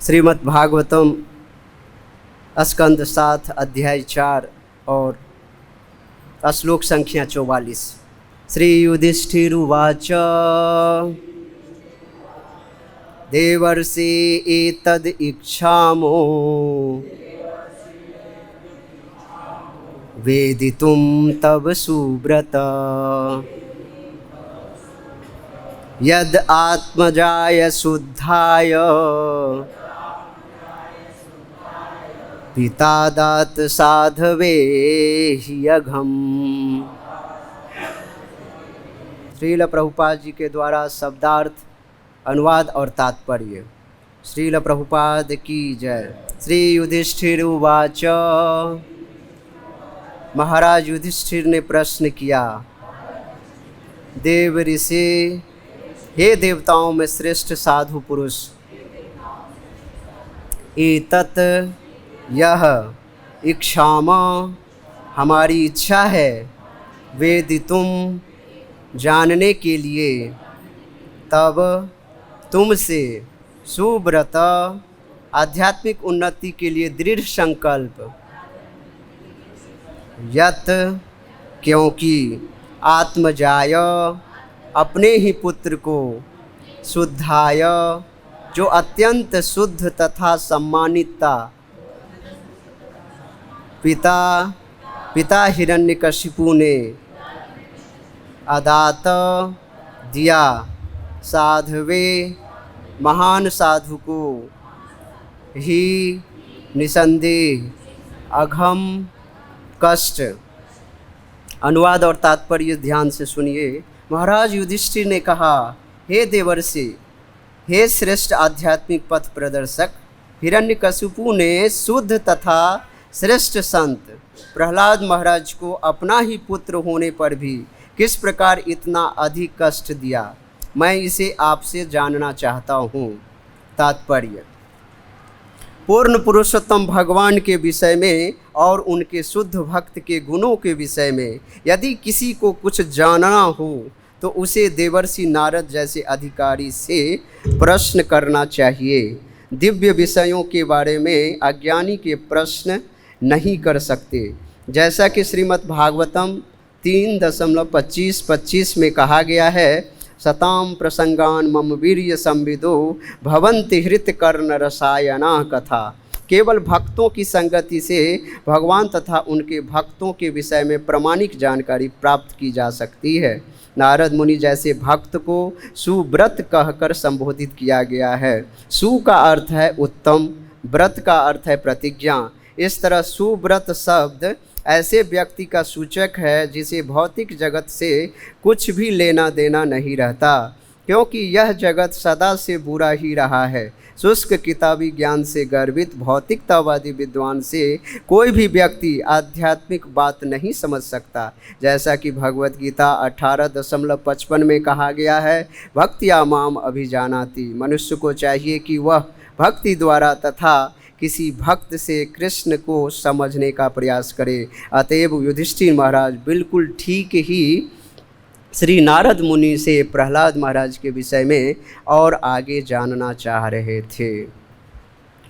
श्रीमद् भागवतम स्कंद 7 अध्याय 4 और श्लोक संख्या 44। श्री युधिष्ठिरुवाच देवर्षि एतद् इच्छामो वेदितुं तव सुव्रत यद् आत्मजाय शुद्धाय पिता दात साधवे ह्यघम्। श्रील प्रभुपाद जी के द्वारा शब्दार्थ, अनुवाद और तात्पर्य। श्रील प्रभुपाद की जय। श्री युधिष्ठिर उवाच। महाराज युधिष्ठिर ने प्रश्न किया, देव ऋषि, हे देवताओं में श्रेष्ठ साधु पुरुष, एतत् यह इक्षामा हमारी इच्छा है, वेदितुम जानने के लिए, तब तुमसे सुव्रत आध्यात्मिक उन्नति के लिए दृढ़ संकल्प, यत क्योंकि आत्मजाय अपने ही पुत्र को, शुद्धाय जो अत्यंत शुद्ध तथा सम्मानिता, पिता हिरण्यकशिपु ने अदात दिया, साधवे महान साधु को ही निसंदेह अघम कष्ट। अनुवाद और तात्पर्य ध्यान से सुनिए। महाराज युधिष्ठिर ने कहा, हे देवर्षि, हे श्रेष्ठ आध्यात्मिक पथ प्रदर्शक, हिरण्यकशिपु ने शुद्ध तथा श्रेष्ठ संत प्रहलाद महाराज को अपना ही पुत्र होने पर भी किस प्रकार इतना अधिक कष्ट दिया, मैं इसे आपसे जानना चाहता हूँ। तात्पर्य। पूर्ण पुरुषोत्तम भगवान के विषय में और उनके शुद्ध भक्त के गुणों के विषय में यदि किसी को कुछ जानना हो तो उसे देवर्षि नारद जैसे अधिकारी से प्रश्न करना चाहिए। दिव्य विषयों के बारे में अज्ञानी के प्रश्न नहीं कर सकते। जैसा कि श्रीमद् भागवतम 3.25 में कहा गया है, सताम प्रसंगान मम वीर्य संविदो भवन्ति हृत कर्ण रसायना कथा। केवल भक्तों की संगति से भगवान तथा उनके भक्तों के विषय में प्रामाणिक जानकारी प्राप्त की जा सकती है। नारद मुनि जैसे भक्त को सुव्रत कहकर संबोधित किया गया है। सु का अर्थ है उत्तम, व्रत का अर्थ है प्रतिज्ञा। इस तरह सुव्रत शब्द ऐसे व्यक्ति का सूचक है जिसे भौतिक जगत से कुछ भी लेना देना नहीं रहता, क्योंकि यह जगत सदा से बुरा ही रहा है। शुष्क किताबी ज्ञान से गर्वित भौतिकतावादी विद्वान से कोई भी व्यक्ति आध्यात्मिक बात नहीं समझ सकता। जैसा कि भगवत गीता 18.55 में कहा गया है, भक्त्या माम अभिजानाति। मनुष्य को चाहिए कि वह भक्ति द्वारा तथा किसी भक्त से कृष्ण को समझने का प्रयास करे। अतएव युधिष्ठिर महाराज बिल्कुल ठीक ही श्री नारद मुनि से प्रहलाद महाराज के विषय में और आगे जानना चाह रहे थे।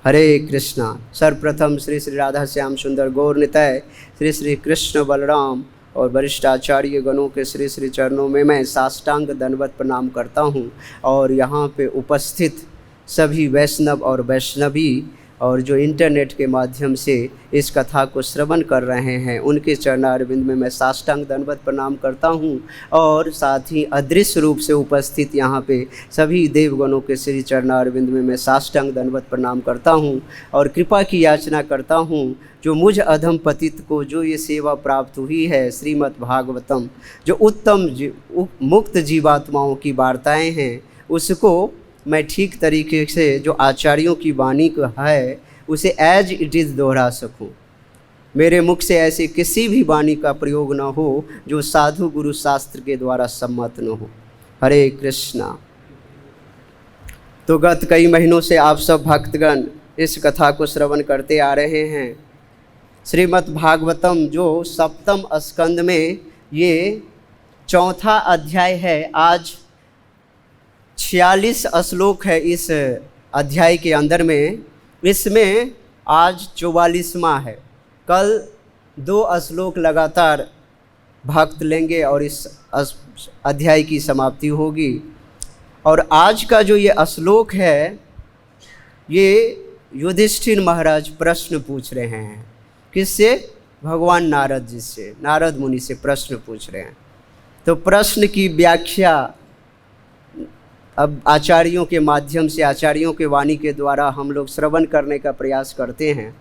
हरे कृष्णा। सर्वप्रथम श्री श्री राधा श्याम सुंदर गौर निताय, श्री श्री कृष्ण बलराम और वरिष्ठ आचार्य गणों के श्री श्री चरणों में मैं साष्टांग दंडवत प्रणाम करता हूँ। और यहाँ पे उपस्थित सभी वैष्णव और वैष्णवी और जो इंटरनेट के माध्यम से इस कथा को श्रवण कर रहे हैं, उनके चरणारविंद में मैं साष्टांग दंडवत प्रणाम करता हूं। और साथ ही अदृश्य रूप से उपस्थित यहाँ पे सभी देवगणों के श्री चरणारविंद में मैं साष्टांग दंडवत प्रणाम करता हूं और कृपा की याचना करता हूं, जो मुझ अधम पतित को जो ये सेवा प्राप्त हुई है, श्रीमद् भागवतम जो उत्तम मुक्त जीवात्माओं की वार्ताएँ हैं, उसको मैं ठीक तरीके से जो आचार्यों की वाणी को है उसे एज इट इज़ दोहरा सकूं। मेरे मुख से ऐसे किसी भी वाणी का प्रयोग न हो जो साधु गुरु शास्त्र के द्वारा सम्मत न हो। हरे कृष्णा। तो गत कई महीनों से आप सब भक्तगण इस कथा को श्रवण करते आ रहे हैं। श्रीमद् भागवतम जो 7वें स्कंद में ये 4था अध्याय है। आज 46 श्लोक है इस अध्याय के अंदर में, इसमें आज 44वां है। कल 2 श्लोक लगातार भक्त लेंगे और इस अध्याय की समाप्ति होगी। और आज का जो ये श्लोक है, ये युधिष्ठिर महाराज प्रश्न पूछ रहे हैं। किससे? भगवान नारद जी से, नारद मुनि से प्रश्न पूछ रहे हैं। तो प्रश्न की व्याख्या अब आचार्यों के माध्यम से, आचार्यों के वाणी के द्वारा हम लोग श्रवण करने का प्रयास करते हैं।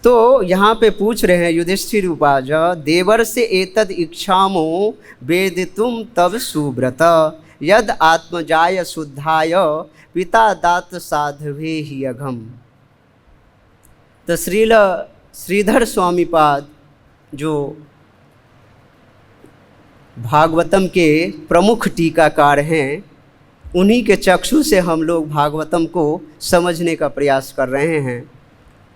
तो यहाँ पे पूछ रहे हैं, युधिष्ठिर उवाच देवर से एतद इच्छामो वेदितुम तब सुव्रत यद आत्मजाय शुद्धाय पिता दात साधवे ही अघम। तो श्रीधर स्वामीपाद जो भागवतम के प्रमुख टीकाकार हैं, उन्हीं के चक्षु से हम लोग भागवतम को समझने का प्रयास कर रहे हैं।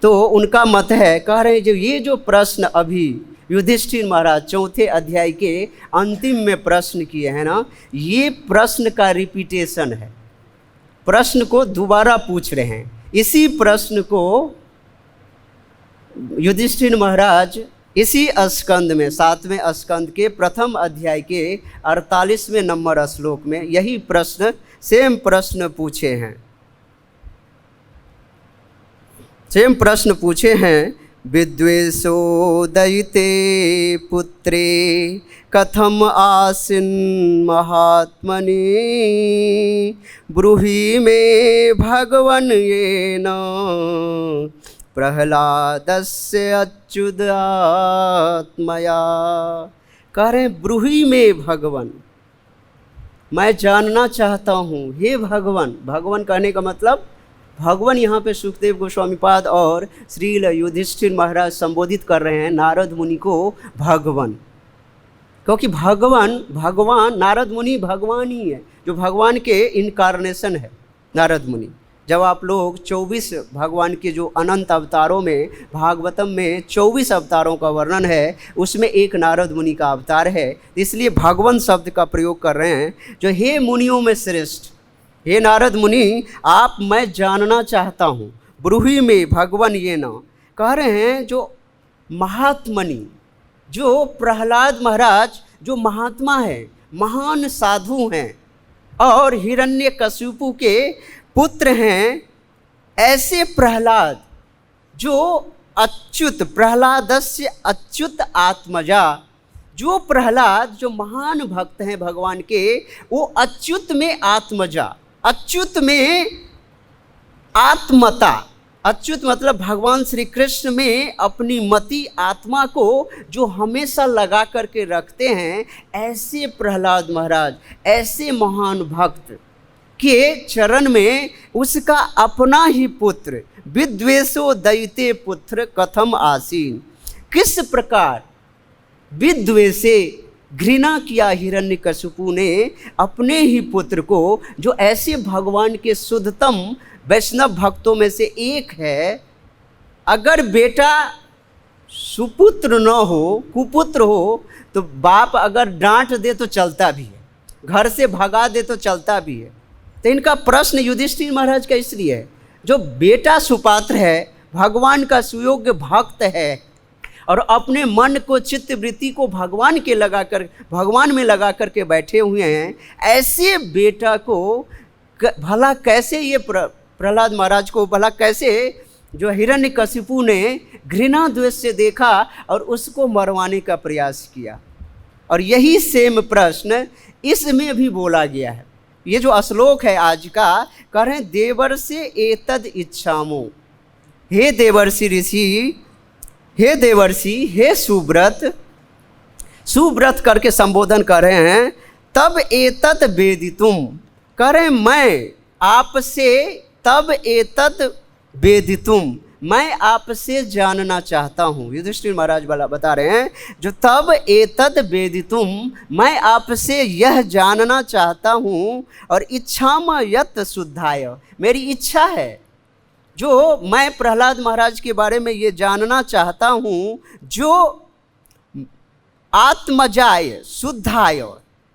तो उनका मत है, कह रहे हैं जो ये जो प्रश्न अभी युधिष्ठिर महाराज 4थे अध्याय के अंतिम में प्रश्न किए हैं ना, ये प्रश्न का रिपीटेशन है। प्रश्न को दोबारा पूछ रहे हैं। इसी प्रश्न को युधिष्ठिर महाराज इसी स्कंद में, 7वें स्कंद के प्रथम अध्याय के 48वें नंबर श्लोक में यही प्रश्न, सेम प्रश्न पूछे हैं। सेम प्रश्न पूछे हैं, विद्वेषो दयिते पुत्रे कथम आसिन महात्मनि ब्रूहि में भगवन येन प्रहलादस्य अच्युतात्मया। कह रहे ब्रूहि में भगवन, मैं जानना चाहता हूँ हे भगवन। भगवन कहने का मतलब भगवान यहाँ पे सुखदेव गोस्वामीपाद और श्रील युधिष्ठिर महाराज संबोधित कर रहे हैं नारद मुनि को भगवान, क्योंकि भगवान नारद मुनि भगवान ही है, जो भगवान के इनकारनेशन है नारद मुनि। जब आप लोग 24 भगवान के जो अनंत अवतारों में, भागवतम में 24 अवतारों का वर्णन है, उसमें एक नारद मुनि का अवतार है, इसलिए भगवान शब्द का प्रयोग कर रहे हैं। जो हे मुनियों में श्रेष्ठ, हे नारद मुनि, आप मैं जानना चाहता हूँ ब्रूहि में भगवन ये न। कह रहे हैं जो महात्मनि, जो प्रहलाद महाराज जो महात्मा है, महान साधु हैं और हिरण्यकशिपु के पुत्र हैं, ऐसे प्रहलाद जो अच्युत, प्रहलादस्य अच्युत आत्मजा, जो प्रहलाद जो महान भक्त हैं भगवान के, वो अच्युत में आत्मजा, अच्युत में आत्मता। अच्युत मतलब भगवान श्री कृष्ण में अपनी मति आत्मा को जो हमेशा लगा करके रखते हैं, ऐसे प्रहलाद महाराज, ऐसे महान भक्त के चरण में उसका अपना ही पुत्र, विद्वेषो दयिते पुत्र कथम आसीन, किस प्रकार विद्वेषे घृणा किया हिरण्यकशिपु ने अपने ही पुत्र को, जो ऐसे भगवान के शुद्धतम वैष्णव भक्तों में से एक है। अगर बेटा सुपुत्र न हो, कुपुत्र हो, तो बाप अगर डांट दे तो चलता भी है, घर से भगा दे तो चलता भी है। तो इनका प्रश्न युधिष्ठिर महाराज का इसलिए है, जो बेटा सुपात्र है, भगवान का सुयोग्य भक्त है और अपने मन को, चित्त वृत्ति को भगवान के लगाकर, भगवान में लगा करके बैठे हुए हैं, ऐसे बेटा को भला कैसे, ये प्रहलाद महाराज को भला कैसे जो हिरण्यकशिपु ने घृणा द्वेष से देखा और उसको मरवाने का प्रयास किया। और यही सेम प्रश्न इसमें भी बोला गया है। ये जो श्लोक है आज का, कह रहे हैं देवर से एतद इच्छामो, हे देवर्षि ऋषि, हे देवर्षि, हे सुव्रत, सुव्रत करके संबोधन कर रहे हैं। तब एतत् वेदितुम, कह रहे हैं मैं आपसे, तब एतत् वेदितुम, मैं आपसे जानना चाहता हूँ। युधिष्ठिर महाराज वाला बता रहे हैं, जो तब एतत् वेदितुम, मैं आपसे यह जानना चाहता हूँ, और इच्छाम यत् शुद्धाय, मेरी इच्छा है, जो मैं प्रहलाद महाराज के बारे में ये जानना चाहता हूँ, जो आत्मजाय शुद्धाय,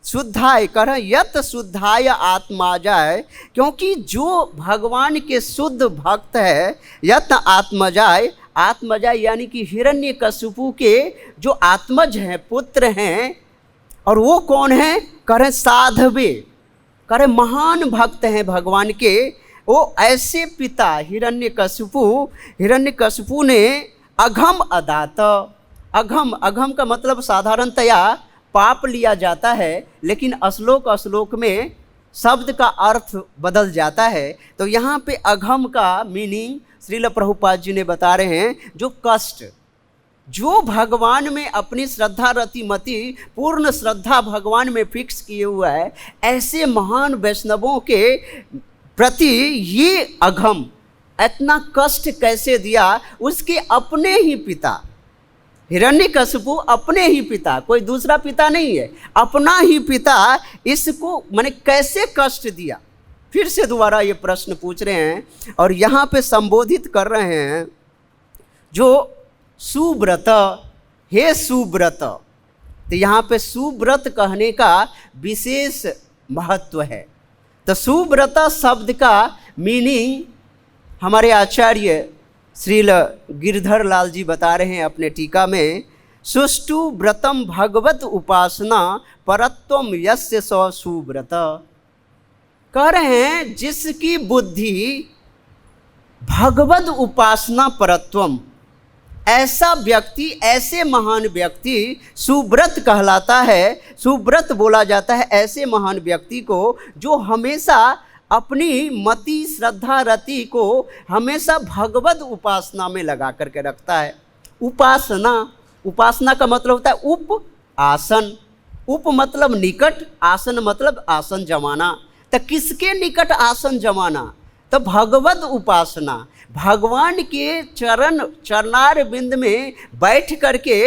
शुद्धाय कर यत शुद्धाय आत्मा जाय, क्योंकि जो भगवान के शुद्ध भक्त है, यत आत्मजाय, आत्मजाय यानी कि हिरण्यकशिपु के जो आत्मज हैं, पुत्र हैं, और वो कौन है? करें साधवे, करें महान भक्त हैं भगवान के। वो ऐसे पिता हिरण्यकशिपु ने अघम अदात, अघम का मतलब साधारणतया पाप लिया जाता है, लेकिन श्लोक में शब्द का अर्थ बदल जाता है। तो यहाँ पे अघम का मीनिंग श्रील प्रभुपाद जी ने बता रहे हैं, जो कष्ट, जो भगवान में अपनी श्रद्धा रति मति पूर्ण श्रद्धा भगवान में फिक्स किए हुआ है, ऐसे महान वैष्णवों के प्रति ये अघम इतना कष्ट कैसे दिया? उसके अपने ही पिता हिरण्यकशिपु, अपने ही पिता, कोई दूसरा पिता नहीं है, अपना ही पिता इसको माने कैसे कष्ट दिया? फिर से दोबारा ये प्रश्न पूछ रहे हैं और यहाँ पे संबोधित कर रहे हैं, जो सुव्रत, हे सुव्रत। तो यहाँ पे सुव्रत कहने का विशेष महत्व है। तो सुव्रत शब्द का मीनिंग हमारे आचार्य श्रील गिरधर लाल जी बता रहे हैं अपने टीका में, सुष्टु व्रतम भगवत उपासना परत्वम यस्य स सुव्रत। कह रहे हैं जिसकी बुद्धि भगवत उपासना परत्वम, ऐसा व्यक्ति, ऐसे महान व्यक्ति सुव्रत कहलाता है, सुव्रत बोला जाता है ऐसे महान व्यक्ति को जो हमेशा अपनी मति श्रद्धा रति को हमेशा भगवत उपासना में लगा करके रखता है। उपासना, उपासना का मतलब होता है उप आसन, उप मतलब निकट, आसन मतलब आसन जमाना। तो किसके निकट आसन जमाना? तो भगवत उपासना, भगवान के चरणार बिंद में बैठ करके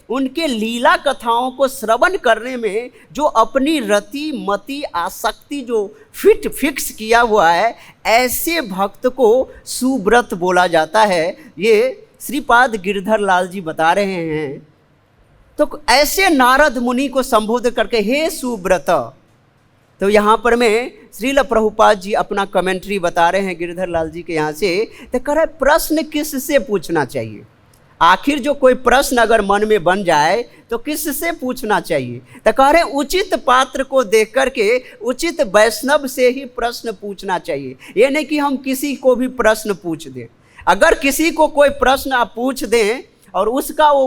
उनके लीला कथाओं को श्रवण करने में जो अपनी रति मति आसक्ति जो फिक्स किया हुआ है, ऐसे भक्त को सुव्रत बोला जाता है। ये श्रीपाद गिरधर लाल जी बता रहे हैं। तो ऐसे नारद मुनि को संबोधित करके हे सुव्रत। तो यहाँ पर मैं श्रील प्रभुपाद जी अपना कमेंट्री बता रहे हैं गिरधर लाल जी के यहाँ से। तो कह रहे प्रश्न किससे पूछना चाहिए? आखिर जो कोई प्रश्न अगर मन में बन जाए तो किससे पूछना चाहिए? तो कह रहे उचित पात्र को देख करके उचित वैष्णव से ही प्रश्न पूछना चाहिए। ये नहीं कि हम किसी को भी प्रश्न पूछ दें। अगर किसी को कोई प्रश्न आप पूछ दें और उसका वो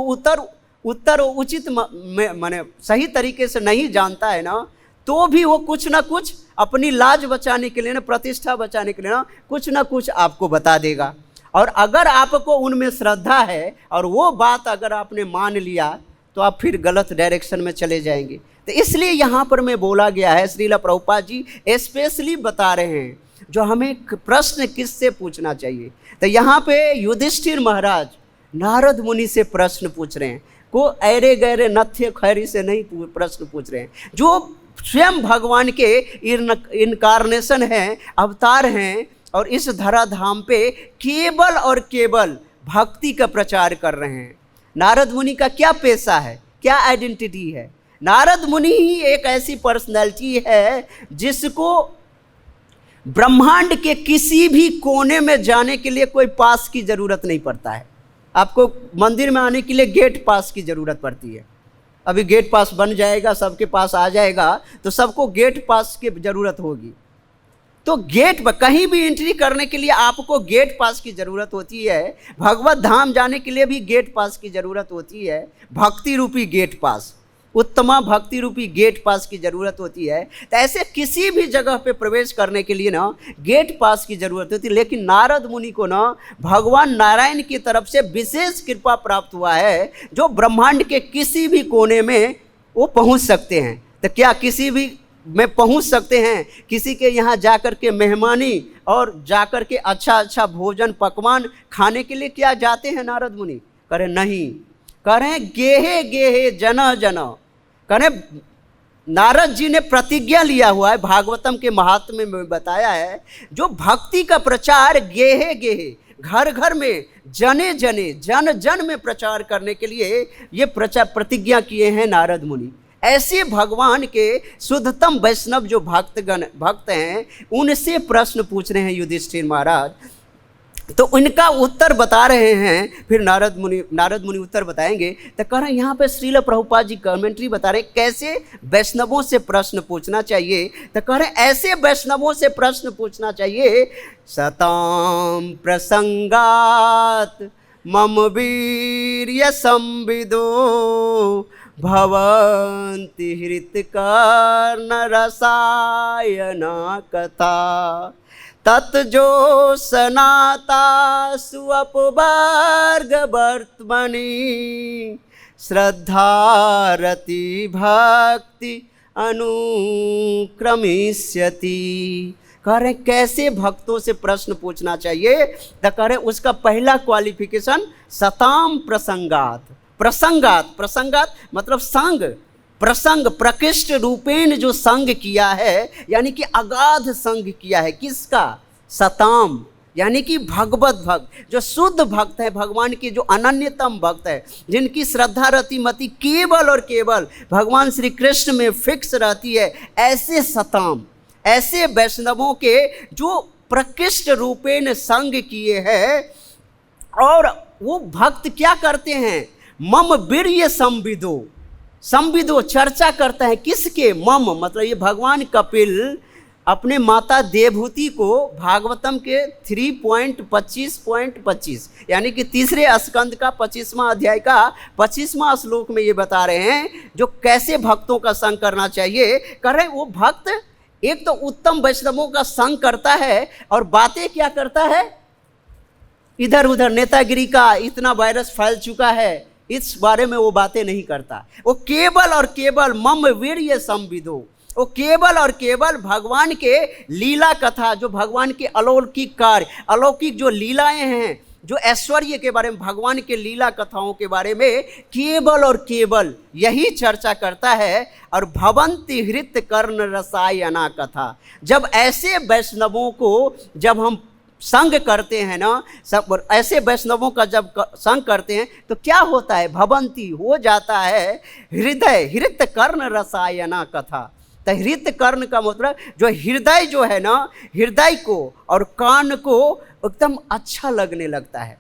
उत्तर उचित माने सही तरीके से नहीं जानता है ना, तो भी वो कुछ ना कुछ अपनी लाज बचाने के लिए ना, प्रतिष्ठा बचाने के लिए ना कुछ आपको बता देगा। और अगर आपको उनमें श्रद्धा है और वो बात अगर आपने मान लिया तो आप फिर गलत डायरेक्शन में चले जाएंगे। तो इसलिए यहाँ पर मैं बोला गया है, श्रील प्रभुपाद जी स्पेशली बता रहे हैं जो हमें प्रश्न किससे पूछना चाहिए। तो यहाँ पे युधिष्ठिर महाराज नारद मुनि से प्रश्न पूछ रहे हैं, को ऐरे गहरे नथ्य खैरी से नहीं प्रश्न पूछ रहे हैं, जो स्वयं भगवान के इनकारनेशन हैं, अवतार हैं और इस धराधाम पे केवल और केवल भक्ति का प्रचार कर रहे हैं। नारद मुनि का क्या पेशा है, क्या आइडेंटिटी है? नारद मुनि ही एक ऐसी पर्सनैलिटी है जिसको ब्रह्मांड के किसी भी कोने में जाने के लिए कोई पास की ज़रूरत नहीं पड़ता है। आपको मंदिर में आने के लिए गेट पास की ज़रूरत पड़ती है। अभी गेट पास बन जाएगा, सबके पास आ जाएगा, तो सबको गेट पास की ज़रूरत होगी। तो गेट पर कहीं भी एंट्री करने के लिए आपको गेट पास की ज़रूरत होती है। भगवत धाम जाने के लिए भी गेट पास की ज़रूरत होती है, भक्ति रूपी गेट पास, उत्तमा भक्ति रूपी गेट पास की ज़रूरत होती है। तो ऐसे किसी भी जगह पे प्रवेश करने के लिए ना गेट पास की ज़रूरत होती है। लेकिन नारद मुनि को ना भगवान नारायण की तरफ से विशेष कृपा प्राप्त हुआ है, जो ब्रह्मांड के किसी भी कोने में वो पहुंच सकते हैं। तो क्या किसी भी में पहुंच सकते हैं? किसी के यहाँ जाकर के मेहमानी और जाकर के अच्छा भोजन पकवान खाने के लिए क्या जाते हैं नारद मुनि? करें नहीं, करें गेहे गेहे जन जन। करें नारद जी ने प्रतिज्ञा लिया हुआ है, भागवतम के महात्म्य में बताया है, जो भक्ति का प्रचार गेहे गेहे घर घर में जने जने जन जन में प्रचार करने के लिए ये प्रतिज्ञा किए हैं नारद मुनि। ऐसे भगवान के शुद्धतम वैष्णव जो भक्त हैं, उनसे प्रश्न पूछ रहे हैं युधिष्ठिर महाराज। तो उनका उत्तर बता रहे हैं। फिर नारद मुनि उत्तर बताएंगे। तो कह रहे हैं यहाँ पे श्रील प्रभुपाद जी कमेंट्री बता रहे हैं कैसे वैष्णवों से प्रश्न पूछना चाहिए। तो कह रहे हैं ऐसे वैष्णवों से प्रश्न पूछना चाहिए, सताम प्रसंगात मम वीर्य संविदो भवन्ति हृत्कर्ण रसायना कथा तत्जो सनातासु अपवर्ग वर्त्मनि श्रद्धारति भक्ति अनुक्रमिष्यति। कह रहे कैसे भक्तों से प्रश्न पूछना चाहिए। तो कह रहे उसका पहला क्वालिफिकेशन सताम प्रसंगात। प्रसंगात मतलब संग, प्रसंग प्रकृष्ट रूपेण जो संग किया है, यानी कि अगाध संग किया है। किसका? सताम, यानी कि भगवत भक्त, जो शुद्ध भक्त है, भगवान के जो अनन्यतम भक्त है, जिनकी श्रद्धा रति मति केवल और केवल भगवान श्री कृष्ण में फिक्स रहती है, ऐसे सताम, ऐसे वैष्णवों के जो प्रकृष्ट रूपेण संग किए हैं। और वो भक्त क्या करते हैं? मम वीर्य संविदो चर्चा करता है। किसके? मम मतलब ये भगवान कपिल अपने माता देवहूति को भागवतम के 3.25.25 यानी कि तीसरे स्कंद का 25वां अध्याय का 25वां श्लोक में ये बता रहे हैं, जो कैसे भक्तों का संग करना चाहिए। कर रहे वो भक्त एक तो उत्तम वैष्णवों का संग करता है, और बातें क्या करता है? इधर उधर नेतागिरी का इतना वायरस फैल चुका है, इस बारे में वो बातें नहीं करता। वो केवल और केवल मम वीर्य संविदो, वो केवल और केवल भगवान के लीला कथा, जो भगवान के अलौकिक कार्य, अलौकिक जो लीलाएं हैं, जो ऐश्वर्य के बारे में, भगवान के लीला कथाओं के बारे में केवल और केवल यही चर्चा करता है। और भवन्ति हृत कर्ण रसायना कथा, जब ऐसे वैष्णवों को जब हम संग करते हैं ना, सब ऐसे वैष्णवों का जब संग करते हैं तो क्या होता है? भवंती हो जाता है हृत कर्ण रसायना कथा। तो हृत कर्ण का मतलब जो हृदय जो है ना, हृदय को और कान को एकदम अच्छा लगने लगता है।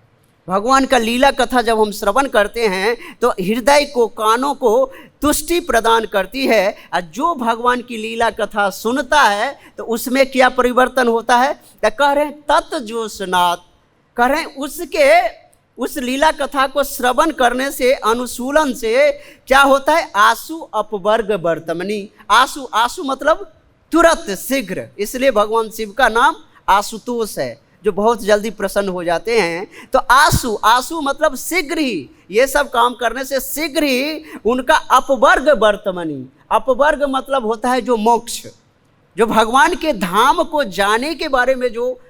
भगवान का लीला कथा जब हम श्रवण करते हैं तो हृदय को, कानों को तुष्टि प्रदान करती है। और जो भगवान की लीला कथा सुनता है तो उसमें क्या परिवर्तन होता है? तो कह रहे हैं तत्जोशनाथ, कह रहे हैं उस लीला कथा को श्रवण करने से, अनुशूलन से क्या होता है? आशु अपवर्ग वर्तमनी। आशु मतलब तुरंत, शीघ्र, इसलिए भगवान शिव का नाम आशुतोष है, जो बहुत जल्दी प्रसन्न हो जाते हैं। तो आशु मतलब शीघ्र ही, ये सब काम करने से शीघ्र ही उनका अपवर्ग वर्तमनी। अपवर्ग मतलब होता है जो मोक्ष, जो भगवान के धाम को जाने के बारे में जो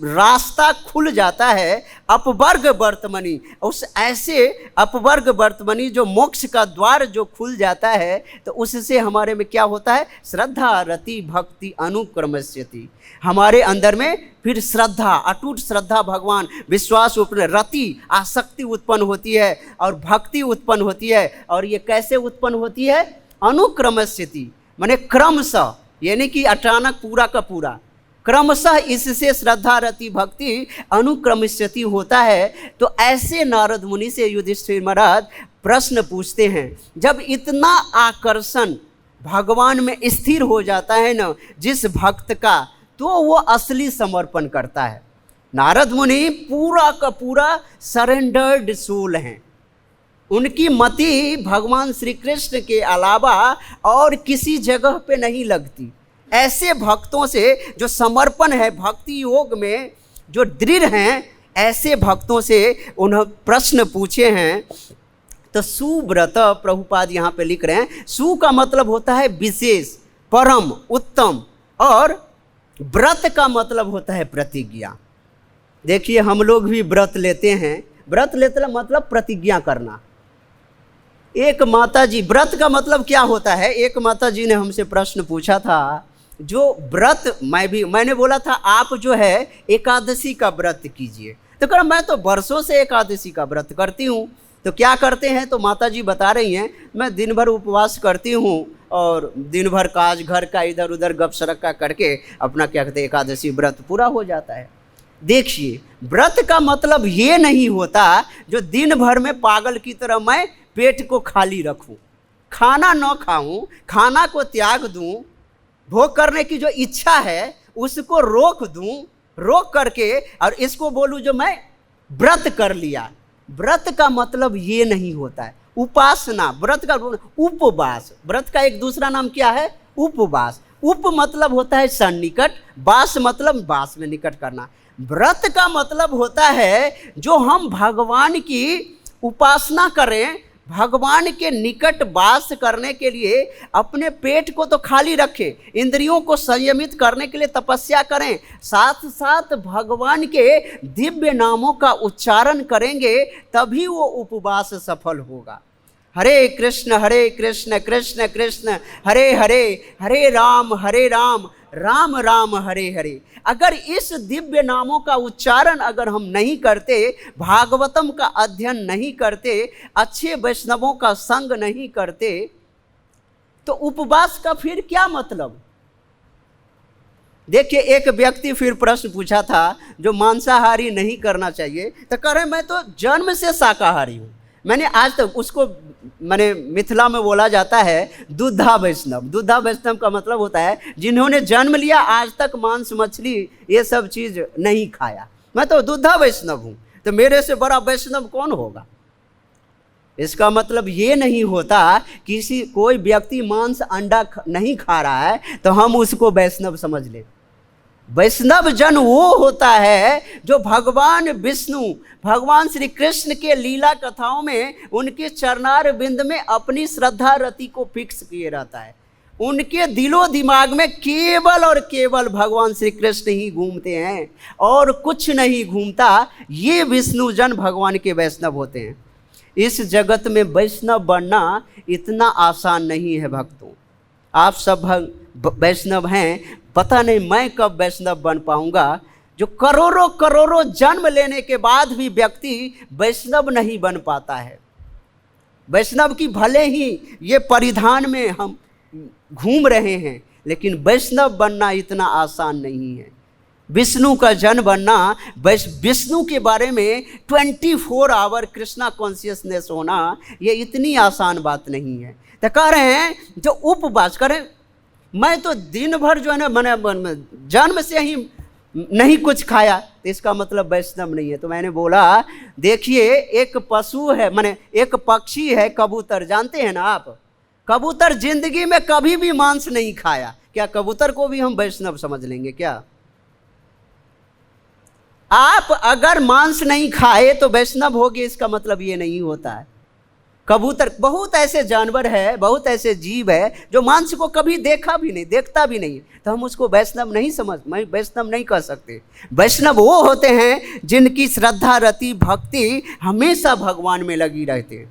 रास्ता खुल जाता है, अपवर्ग वर्तमनी। उस ऐसे अपवर्ग वर्तमनी जो मोक्ष का द्वार जो खुल जाता है, तो उससे हमारे में क्या होता है? श्रद्धा रति भक्ति अनुक्रमस्यति। हमारे अंदर में फिर श्रद्धा, अटूट श्रद्धा, भगवान विश्वास ऊपर रति आसक्ति उत्पन्न होती है और भक्ति उत्पन्न होती है। और ये कैसे उत्पन्न होती है? अनुक्रमस्यति माने क्रमशः, यानी कि अचानक पूरा का पूरा, क्रमशः इससे श्रद्धा रति भक्ति अनुक्रमस्यति होता है। तो ऐसे नारद मुनि से युधिष्ठिर महाराज प्रश्न पूछते हैं। जब इतना आकर्षण भगवान में स्थिर हो जाता है ना जिस भक्त का, तो वो असली समर्पण करता है। नारद मुनि पूरा का पूरा सरेंडर्ड सोल हैं। उनकी मति भगवान श्री कृष्ण के अलावा और किसी जगह पे नहीं लगती। ऐसे भक्तों से जो समर्पण है, भक्ति योग में जो दृढ़ हैं, ऐसे भक्तों से उन्हें प्रश्न पूछे हैं। तो सुव्रत प्रभुपाद यहाँ पे लिख रहे हैं, सु का मतलब होता है विशेष, परम, उत्तम, और व्रत का मतलब होता है प्रतिज्ञा। देखिए हम लोग भी व्रत लेते हैं, व्रत लेते मतलब प्रतिज्ञा करना। एक माता जी, व्रत का मतलब क्या होता है? एक माता जी ने हमसे प्रश्न पूछा था, जो व्रत मैंने बोला था आप जो है एकादशी का व्रत कीजिए। तो कहा मैं तो वर्षों से एकादशी का व्रत करती हूँ। तो क्या करते हैं, तो माता जी बता रही हैं, मैं दिन भर उपवास करती हूँ और दिन भर काज घर का इधर उधर गप सरक्का करके अपना क्या कहते हैं एकादशी व्रत पूरा हो जाता है। देखिए, व्रत का मतलब ये नहीं होता जो दिन भर में पागल की तरह मैं पेट को खाली रखूं, खाना न खाऊं, खाना को त्याग दूं, भोग करने की जो इच्छा है उसको रोक दूं, रोक करके और इसको बोलूं जो मैं व्रत कर लिया। व्रत का मतलब ये नहीं होता है। उपासना, व्रत का उपवास, व्रत का एक दूसरा नाम क्या है, उपवास। उप मतलब होता है सन्निकट, वास मतलब वास में निकट करना। व्रत का मतलब होता है जो हम भगवान की उपासना करें, भगवान के निकट वास करने के लिए अपने पेट को तो खाली रखें, इंद्रियों को संयमित करने के लिए तपस्या करें, साथ साथ भगवान के दिव्य नामों का उच्चारण करेंगे, तभी वो उपवास सफल होगा। हरे कृष्ण कृष्ण कृष्ण हरे हरे, हरे राम राम राम हरे हरे। अगर इस दिव्य नामों का उच्चारण अगर हम नहीं करते, भागवतम का अध्ययन नहीं करते, अच्छे वैष्णवों का संग नहीं करते, तो उपवास का फिर क्या मतलब। देखिए, एक व्यक्ति फिर प्रश्न पूछा था जो मांसाहारी नहीं करना चाहिए, तो कह रहे मैं तो जन्म से शाकाहारी हूँ। मैंने आज तक उसको मैंने मिथिला में बोला जाता है दुधा वैष्णव। दुधा वैष्णव का मतलब होता है जिन्होंने जन्म लिया आज तक मांस मछली ये सब चीज़ नहीं खाया। मैं तो दुधा वैष्णव हूँ, तो मेरे से बड़ा वैष्णव कौन होगा। इसका मतलब ये नहीं होता किसी कोई व्यक्ति मांस अंडा नहीं खा रहा है तो हम उसको वैष्णव समझ ले। वैष्णव जन वो होता है जो भगवान विष्णु, भगवान श्री कृष्ण के लीला कथाओं में उनके चरणार बिंद में अपनी श्रद्धा रति को फिक्स किए रहता है। उनके दिलो दिमाग में केवल और केवल भगवान श्री कृष्ण ही घूमते हैं और कुछ नहीं घूमता। ये विष्णु जन भगवान के वैष्णव होते हैं। इस जगत में वैष्णव बनना इतना आसान नहीं है भक्तों। आप सब वैष्णव हैं, पता नहीं मैं कब वैष्णव बन पाऊंगा। जो करोड़ों करोड़ों जन्म लेने के बाद भी व्यक्ति वैष्णव नहीं बन पाता है। वैष्णव की भले ही ये परिधान में हम घूम रहे हैं, लेकिन वैष्णव बनना इतना आसान नहीं है। विष्णु का जन बनना, विष्णु के बारे में 24 आवर कृष्णा कॉन्शियसनेस होना, ये इतनी आसान बात नहीं है। तो कह रहे हैं जो उपवास करें, मैं तो दिन भर जो है ना मैंने जन्म से ही नहीं कुछ खाया, तो इसका मतलब वैष्णव नहीं है। तो मैंने बोला देखिए, एक पशु है, माने एक पक्षी है कबूतर, जानते हैं ना आप। कबूतर जिंदगी में कभी भी मांस नहीं खाया, क्या कबूतर को भी हम वैष्णव समझ लेंगे क्या। आप अगर मांस नहीं खाए तो वैष्णव होगे, इसका मतलब ये नहीं होता है। कबूतर, बहुत ऐसे जानवर है, बहुत ऐसे जीव है जो मांस को कभी देखा भी नहीं, देखता भी नहीं, तो हम उसको वैष्णव नहीं मैं वैष्णव नहीं कह सकते। वैष्णव वो होते हैं जिनकी श्रद्धा रति भक्ति हमेशा भगवान में लगी रहती है।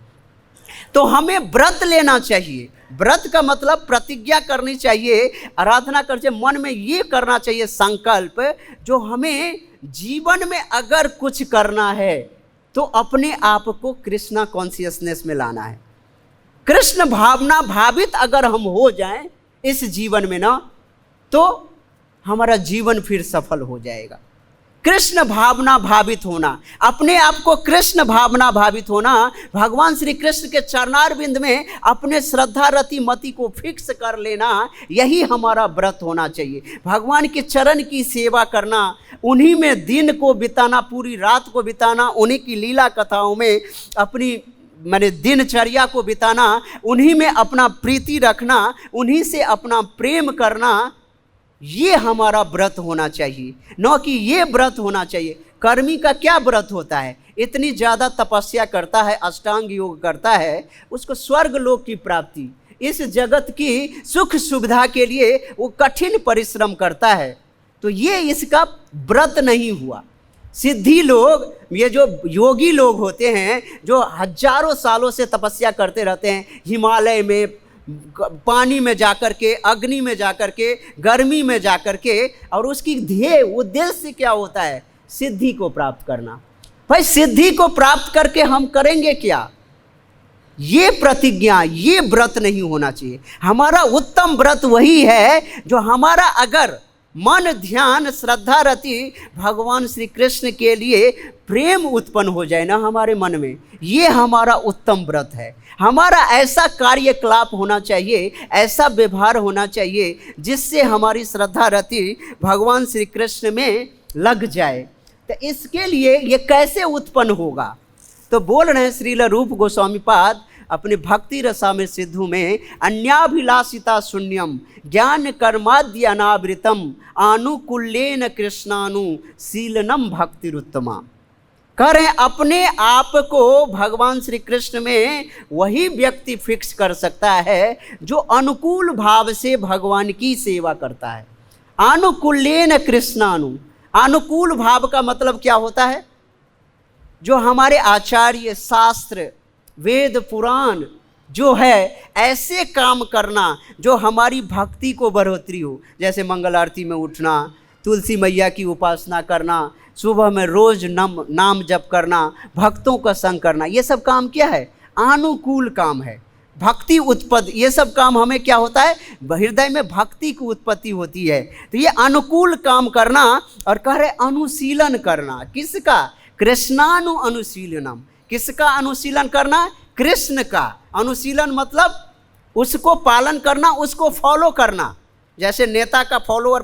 तो हमें व्रत लेना चाहिए। व्रत का मतलब प्रतिज्ञा करनी चाहिए, आराधना कर चाहिए, मन में ये करना चाहिए संकल्प, जो हमें जीवन में अगर कुछ करना है तो अपने आप को कृष्णा कॉन्शियसनेस में लाना है। कृष्ण भावना भावित अगर हम हो जाएं इस जीवन में ना, तो हमारा जीवन फिर सफल हो जाएगा। कृष्ण भावना भावित होना, अपने आप को कृष्ण भावना भावित होना, भगवान श्री कृष्ण के चरणार बिंद में अपने श्रद्धा रति मति को फिक्स कर लेना, यही हमारा व्रत होना चाहिए। भगवान के चरण की सेवा करना, उन्हीं में दिन को बिताना, पूरी रात को बिताना, उन्हीं की लीला कथाओं में अपनी दिनचर्या को बिताना, उन्हीं में अपना प्रीति रखना, उन्हीं से अपना प्रेम करना, ये हमारा व्रत होना चाहिए। न कि ये व्रत होना चाहिए। कर्मी का क्या व्रत होता है, इतनी ज़्यादा तपस्या करता है, अष्टांग योग करता है, उसको स्वर्ग लोक की प्राप्ति, इस जगत की सुख सुविधा के लिए वो कठिन परिश्रम करता है, तो ये इसका व्रत नहीं हुआ। सिद्धि लोग, ये जो योगी लोग होते हैं जो हजारों सालों से तपस्या करते रहते हैं, हिमालय में पानी में जाकर के, अग्नि में जाकर के, गर्मी में जाकर के, और उसकी ध्येय उद्देश्य क्या होता है, सिद्धि को प्राप्त करना। भाई सिद्धि को प्राप्त करके हम करेंगे क्या, ये प्रतिज्ञा, ये व्रत नहीं होना चाहिए। हमारा उत्तम व्रत वही है जो हमारा अगर मन, ध्यान, श्रद्धा रति भगवान श्री कृष्ण के लिए प्रेम उत्पन्न हो जाए ना हमारे मन में, ये हमारा उत्तम व्रत है। हमारा ऐसा कार्यकलाप होना चाहिए, ऐसा व्यवहार होना चाहिए जिससे हमारी श्रद्धा रति भगवान श्री कृष्ण में लग जाए। तो इसके लिए ये कैसे उत्पन्न होगा, तो बोल रहे हैं श्रील रूप गोस्वामी पाद अपने भक्ति रसामृत सिद्धू में, अन्याभिलाषिता शून्यम ज्ञान कर्माद्य अनावृतम आनुकूल्येन कृष्णानु शीलनम भक्तिरुत्तमा। करें अपने आप को भगवान श्री कृष्ण में वही व्यक्ति फिक्स कर सकता है जो अनुकूल भाव से भगवान की सेवा करता है। आनुकूल्येन कृष्णानु, अनुकूल भाव का मतलब क्या होता है? जो हमारे आचार्य, शास्त्र, वेद, पुराण जो है ऐसे काम करना जो हमारी भक्ति को बढ़ोतरी हो, जैसे मंगल आरती में उठना, तुलसी मैया की उपासना करना, सुबह में रोज नाम जप करना, भक्तों का संग करना, ये सब काम क्या है? अनुकूल काम है। भक्ति उत्पत्ति, ये सब काम हमें क्या होता है? हृदय में भक्ति की उत्पत्ति होती है। तो ये अनुकूल काम करना, और कह रहे अनुशीलन करना। किसका? कृष्णानु अनुशीलनम। किसका अनुशीलन करना? कृष्ण का। अनुशीलन मतलब उसको पालन करना, उसको फॉलो करना। जैसे नेता का फॉलोअर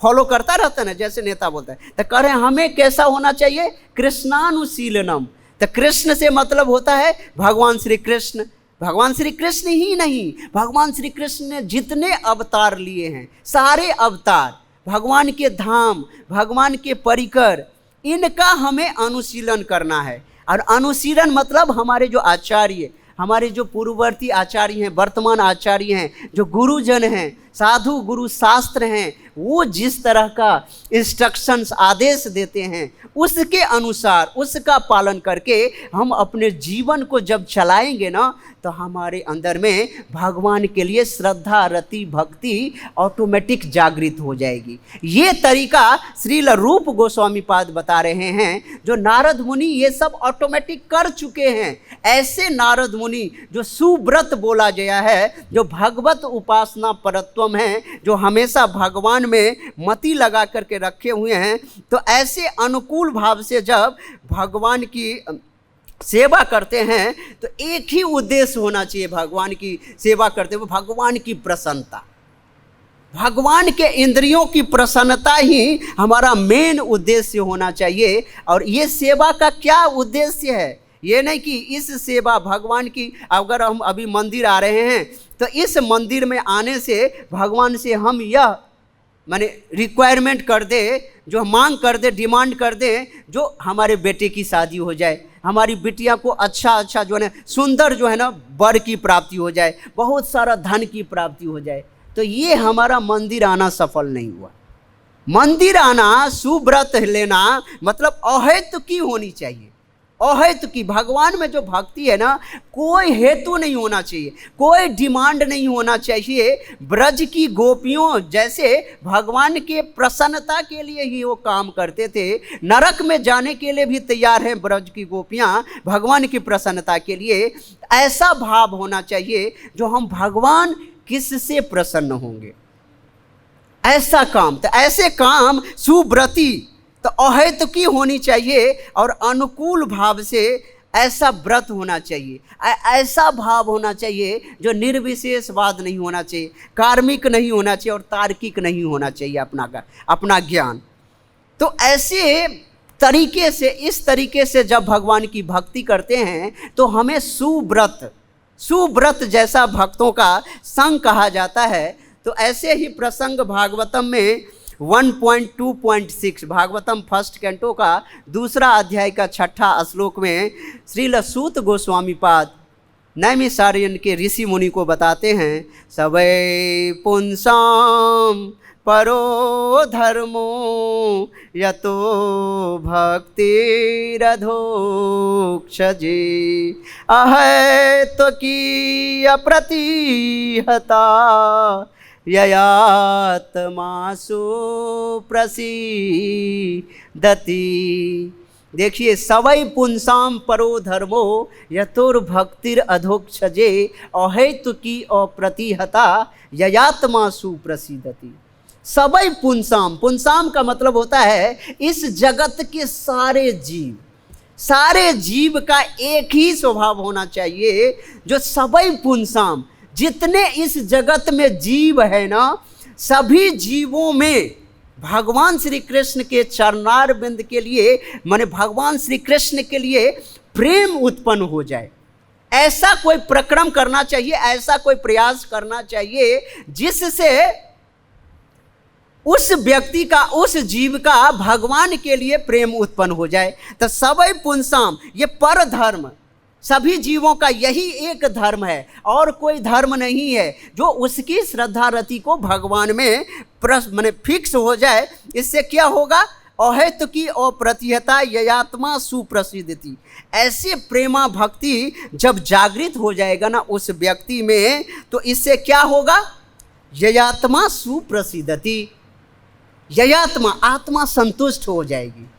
फॉलो करता रहता है ना, जैसे नेता बोलता है, तो कह रहे हैं हमें कैसा होना चाहिए? कृष्णानुशीलनम। तो कृष्ण से मतलब होता है भगवान श्री कृष्ण। भगवान श्री कृष्ण ही नहीं, भगवान श्री कृष्ण ने जितने अवतार लिए हैं, सारे अवतार, भगवान के धाम, भगवान के परिकर, इनका हमें अनुशीलन करना है। और अनुशीलन मतलब हमारे जो आचार्य, हमारे जो पूर्ववर्ती आचार्य हैं, वर्तमान आचार्य हैं, जो गुरुजन हैं, साधु गुरु शास्त्र हैं, वो जिस तरह का इंस्ट्रक्शंस, आदेश देते हैं, उसके अनुसार उसका पालन करके हम अपने जीवन को जब चलाएंगे ना, तो हमारे अंदर में भगवान के लिए श्रद्धा रति भक्ति ऑटोमेटिक जागृत हो जाएगी। ये तरीका श्रील रूप गोस्वामी पाद बता रहे हैं, जो नारद मुनि ये सब ऑटोमेटिक कर चुके हैं। ऐसे नारद मुनि जो सुव्रत बोला गया है, जो भगवत उपासना परत्वम है, जो हमेशा भगवान में मति लगा करके रखे हुए हैं, तो ऐसे अनुकूल भाव से जब भगवान की सेवा करते हैं तो एक ही उद्देश्य होना चाहिए भगवान की सेवा करते हुए, भगवान की प्रसन्नता। भगवान के इंद्रियों की प्रसन्नता ही हमारा मेन उद्देश्य होना चाहिए। और ये सेवा का क्या उद्देश्य है? ये नहीं कि इस सेवा भगवान की, अगर हम अभी मंदिर आ रहे हैं तो इस मंदिर में आने से भगवान से हम यह माने रिक्वायरमेंट कर दे, जो मांग कर दे, डिमांड कर दे, जो हमारे बेटे की शादी हो जाए, हमारी बिटिया को अच्छा जो है ना, सुंदर जो है ना वर की प्राप्ति हो जाए, बहुत सारा धन की प्राप्ति हो जाए, तो ये हमारा मंदिर आना सफल नहीं हुआ। मंदिर आना, सुव्रत लेना मतलब अहेतु की होनी चाहिए। अहेतु की, भगवान में जो भक्ति है ना, कोई हेतु नहीं होना चाहिए, कोई डिमांड नहीं होना चाहिए। ब्रज की गोपियों जैसे भगवान के प्रसन्नता के लिए ही वो काम करते थे, नरक में जाने के लिए भी तैयार हैं ब्रज की गोपियां भगवान की प्रसन्नता के लिए। ऐसा भाव होना चाहिए जो हम भगवान किससे प्रसन्न होंगे, ऐसा काम। तो ऐसे काम सुव्रती तो अहेतुकी होनी चाहिए, और अनुकूल भाव से ऐसा व्रत होना चाहिए, ऐसा भाव होना चाहिए जो निर्विशेषवाद नहीं होना चाहिए, कार्मिक नहीं होना चाहिए और तार्किक नहीं होना चाहिए अपना ज्ञान। तो ऐसे तरीके से, इस तरीके से जब भगवान की भक्ति करते हैं तो हमें सुव्रत जैसा भक्तों का संग कहा जाता है। तो ऐसे ही प्रसंग भागवतम में 1.2.6 भागवतम फर्स्ट कैंटो का दूसरा अध्याय का 6ठा श्लोक में श्रील सूत गोस्वामी पाद नैमिषारण्य के ऋषि मुनि को बताते हैं, सवै पुंसाम परो धर्मो यतो भक्तिरधोक्षजे अहैतुकी अप्रतिहता ययात्मासु प्रसीदति। देखिए, सवै पुंसाम परो धर्मो यतोर भक्तिर अधोक्षजे अहेतु की अप्रतिहता ययात्मा सुप्रसिद्धति। सवै पुंसाम, पुंसाम का मतलब होता है इस जगत के सारे जीव, सारे जीव का एक ही स्वभाव होना चाहिए, जो सवै पुंसाम, जितने इस जगत में जीव है ना, सभी जीवों में भगवान श्री कृष्ण के चरणार बिंद के लिए, माने भगवान श्री कृष्ण के लिए प्रेम उत्पन्न हो जाए। ऐसा कोई प्रक्रम करना चाहिए, ऐसा कोई प्रयास करना चाहिए जिससे उस व्यक्ति का, उस जीव का भगवान के लिए प्रेम उत्पन्न हो जाए। तो सवै पुंसाम, ये पर धर्म, सभी जीवों का यही एक धर्म है और कोई धर्म नहीं है, जो उसकी श्रद्धा रति को भगवान में माने फिक्स हो जाए। इससे क्या होगा? अहेतु की अप्रतिहता ययात्मा सुप्रसिद्धति। ऐसे प्रेमा भक्ति जब जागृत हो जाएगा ना उस व्यक्ति में, तो इससे क्या होगा? ययात्मा सुप्रसिद्धति, ययात्मा, आत्मा संतुष्ट हो जाएगी।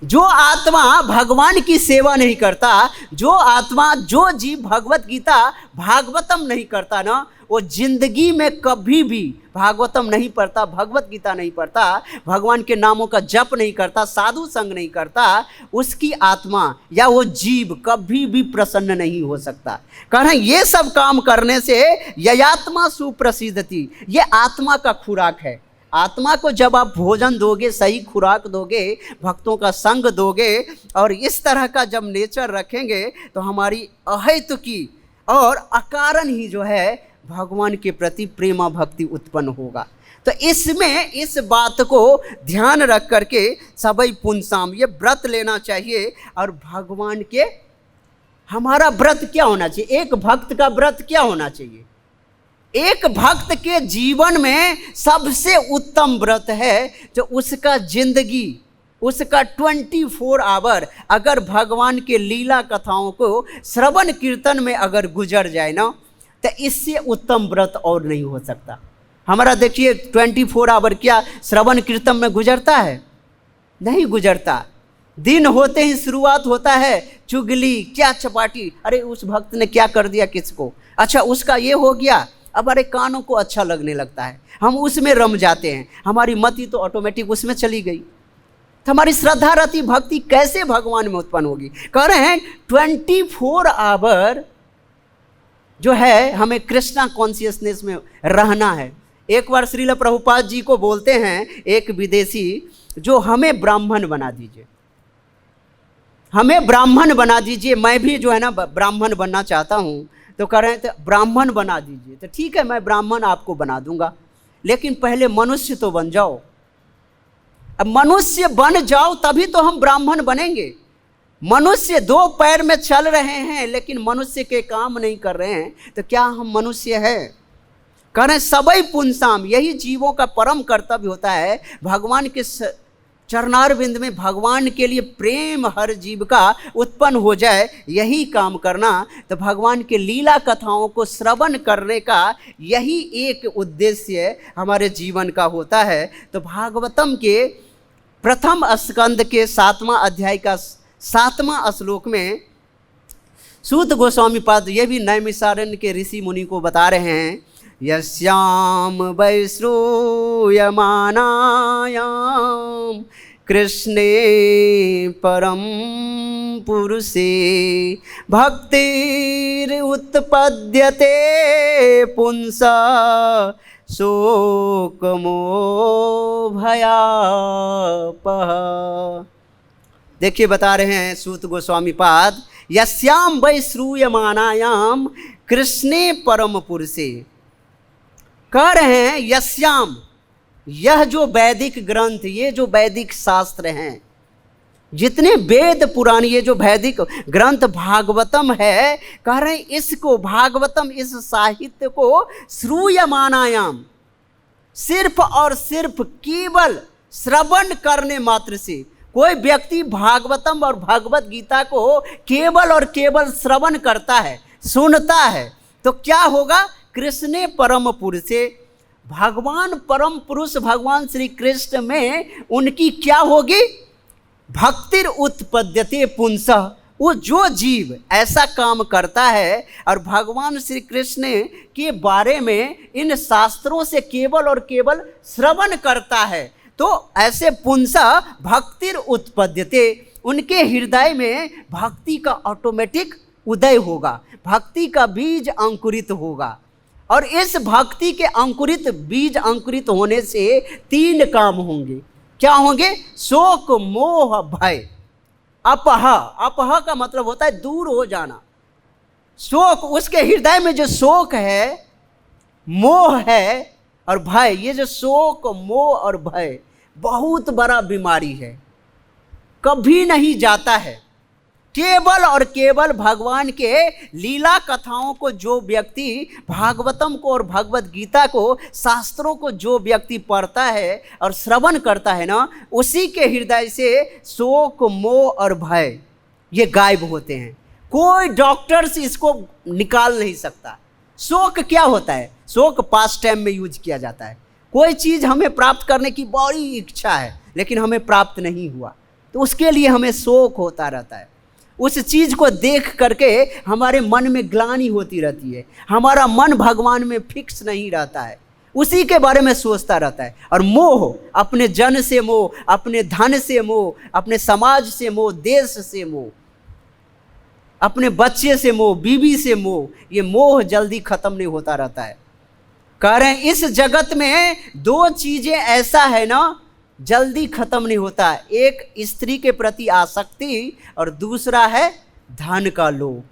जो आत्मा भगवान की सेवा नहीं करता, जो आत्मा, जो जीव भगवत गीता भागवतम नहीं करता ना, वो जिंदगी में कभी भी भागवतम नहीं पढ़ता, भगवत गीता नहीं पढ़ता, भगवान के नामों का जप नहीं करता, साधु संग नहीं करता, उसकी आत्मा या वो जीव कभी भी प्रसन्न नहीं हो सकता। कारण ये सब काम करने से ययात्मा सुप्रसिद्धति, ये आत्मा का खुराक है। आत्मा को जब आप भोजन दोगे, सही खुराक दोगे, भक्तों का संग दोगे और इस तरह का जब नेचर रखेंगे, तो हमारी अहेतु की और अकारण ही जो है भगवान के प्रति प्रेमा भक्ति उत्पन्न होगा। तो इसमें इस बात को ध्यान रख करके सवै पुंसाम, ये व्रत लेना चाहिए। और भगवान के, हमारा व्रत क्या होना चाहिए? एक भक्त का व्रत क्या होना चाहिए? एक भक्त के जीवन में सबसे उत्तम व्रत है जो उसका जिंदगी, उसका 24 आवर अगर भगवान के लीला कथाओं को श्रवण कीर्तन में अगर गुजर जाए ना, तो इससे उत्तम व्रत और नहीं हो सकता। हमारा देखिए 24 आवर क्या श्रवण कीर्तन में गुजरता है? नहीं गुजरता। दिन होते ही शुरुआत होता है चुगली, क्या चपाटी, अरे उस भक्त ने क्या कर दिया किसको, अच्छा उसका ये हो गया, अब अरे कानों को अच्छा लगने लगता है, हम उसमें रम जाते हैं, हमारी मति तो ऑटोमेटिक उसमें चली गई। तो हमारी श्रद्धा रति भक्ति कैसे भगवान में उत्पन्न होगी? कह रहे हैं 24 आवर जो है हमें कृष्णा कॉन्शियसनेस में रहना है। एक बार श्रील प्रभुपाद जी को बोलते हैं एक विदेशी, जो हमें ब्राह्मण बना दीजिए, हमें ब्राह्मण बना दीजिए, मैं भी जो है ना ब्राह्मण बनना चाहता हूँ। तो कह रहे हैं तो ब्राह्मण बना दीजिए। तो ठीक है, मैं ब्राह्मण आपको बना दूंगा, लेकिन पहले मनुष्य तो बन जाओ। अब मनुष्य बन जाओ तभी तो हम ब्राह्मण बनेंगे। मनुष्य 2 पैर में चल रहे हैं लेकिन मनुष्य के काम नहीं कर रहे हैं, तो क्या हम मनुष्य हैं? कह रहे हैं सवै पुंसाम, यही जीवों का परम कर्तव्य होता है, भगवान के चरणारविंद में भगवान के लिए प्रेम हर जीव का उत्पन्न हो जाए, यही काम करना। तो भगवान के लीला कथाओं को श्रवण करने का यही एक उद्देश्य हमारे जीवन का होता है। तो भागवतम के प्रथम स्कंद के 7वां अध्याय का 7वां श्लोक में सूत गोस्वामी पाद ये भी नैमिषारण्य के ऋषि मुनि को बता रहे हैं, यस्याम वै श्रूयमानायाम कृष्णे परम पुरुषे भक्तिर उत्पद्यते पुंसा शोकमो भयापः। देखिए बता रहे हैं सूत गोस्वामी पाद, यस्याम वै श्रूयमानायाम कृष्णे परम पुरुषे। कह रहे हैं यस्याम, यह जो वैदिक ग्रंथ, ये जो वैदिक शास्त्र हैं, जितने वेद पुराण, ये जो वैदिक ग्रंथ भागवतम है, कह रहे हैं इसको, भागवतम इस साहित्य को श्रूयमानायाम, सिर्फ और सिर्फ केवल श्रवण करने मात्र से, कोई व्यक्ति भागवतम और भगवत गीता को केवल और केवल श्रवण करता है, सुनता है, तो क्या होगा? कृष्णे परम पुरुषे, भगवान परम पुरुष भगवान श्री कृष्ण में उनकी क्या होगी? भक्तिर उत्पद्यते पुंसः, वो जो जीव ऐसा काम करता है और भगवान श्री कृष्ण के बारे में इन शास्त्रों से केवल और केवल श्रवण करता है, तो ऐसे पुंसः भक्तिर उत्पद्यते, उनके हृदय में भक्ति का ऑटोमेटिक उदय होगा, भक्ति का बीज अंकुरित होगा। और इस भक्ति के अंकुरित बीज अंकुरित होने से 3 काम होंगे। क्या होंगे? शोक, मोह, भय। अपह, अपह का मतलब होता है दूर हो जाना। शोक, उसके हृदय में जो शोक है, मोह है और भय, ये जो शोक, मोह और भय बहुत बड़ा बीमारी है, कभी नहीं जाता है। केवल और केवल भगवान के लीला कथाओं को जो व्यक्ति, भागवतम को और भगवत गीता को, शास्त्रों को जो व्यक्ति पढ़ता है और श्रवण करता है ना, उसी के हृदय से शोक, मोह और भय ये गायब होते हैं। कोई डॉक्टर से इसको निकाल नहीं सकता। शोक क्या होता है? शोक पास्ट टाइम में यूज किया जाता है। कोई चीज़ हमें प्राप्त करने की बड़ी इच्छा है लेकिन हमें प्राप्त नहीं हुआ, तो उसके लिए हमें शोक होता रहता है। उस चीज़ को देख करके हमारे मन में ग्लानि होती रहती है, हमारा मन भगवान में फिक्स नहीं रहता है, उसी के बारे में सोचता रहता है। और मोह, अपने जन से मोह, अपने धन से मोह, अपने समाज से मोह, देश से मोह, अपने बच्चे से मोह, बीवी से मोह, ये मोह जल्दी खत्म नहीं होता रहता है। कह रहे हैं इस जगत में 2 चीज़ें ऐसा है ना, जल्दी खत्म नहीं होता है। एक स्त्री के प्रति आसक्ति और दूसरा है धन का लोभ।